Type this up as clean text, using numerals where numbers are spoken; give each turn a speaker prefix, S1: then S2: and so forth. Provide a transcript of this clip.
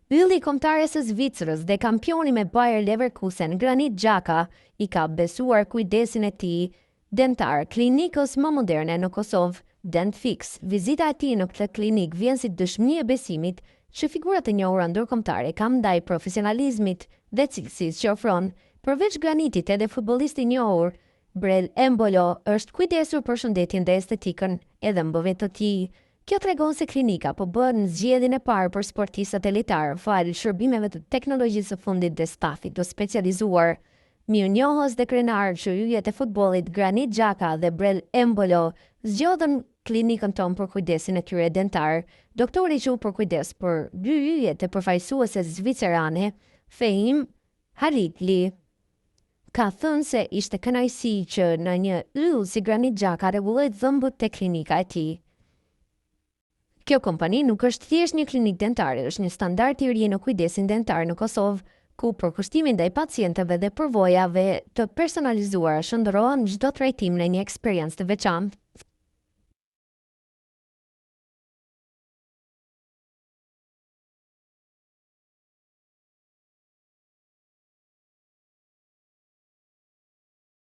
S1: Ylli kombëtare së Zvicrës dhe kampioni me Bayer Leverkusen, Granit Xhaka, i ka besuar kujdesin e tij dentar klinikës më moderne në Kosovë, Dentfix. Vizita e tij në këtë klinik vjen si dëshmi e besimit që figurat e njohura ndërkombëtare kanë ndaj profesionalizmit dhe cilësisë që ofron. Përveç Granitit, edhe futbollisti i njohur Brel Embolo është kujdesur për shëndetin dhe estetikën edhe mbëvet të tij. Kjo tregon se klinika po bën zgjedhjen e parë për sportistët elitar, falë shërbimeve të teknologjisë së fundit dhe stafit të specializuar. Mirënjohës dhe krenar që yjet e futbollit Granit Xhaka dhe Brel Embolo zgjodhen klinikën tonë për kujdesin e tyre dentar. Doktori që u për kujdes për dy yjet e përfaqësuese zvicerane, Fehim Haritli, ka thënë se ishte kënaqësi që në një yll si Granit Xhaka rregulloi dhëmbët te klinika e tij. Kjo kompani nuk është thjesht një klinik dentare, është një standard i ri në kujdesin dentar në Kosovë, ku përkushtimin ndaj pacientëve dhe përvojave të personalizuara shndërrohen çdo trajtim në një eksperiencë të veçantë.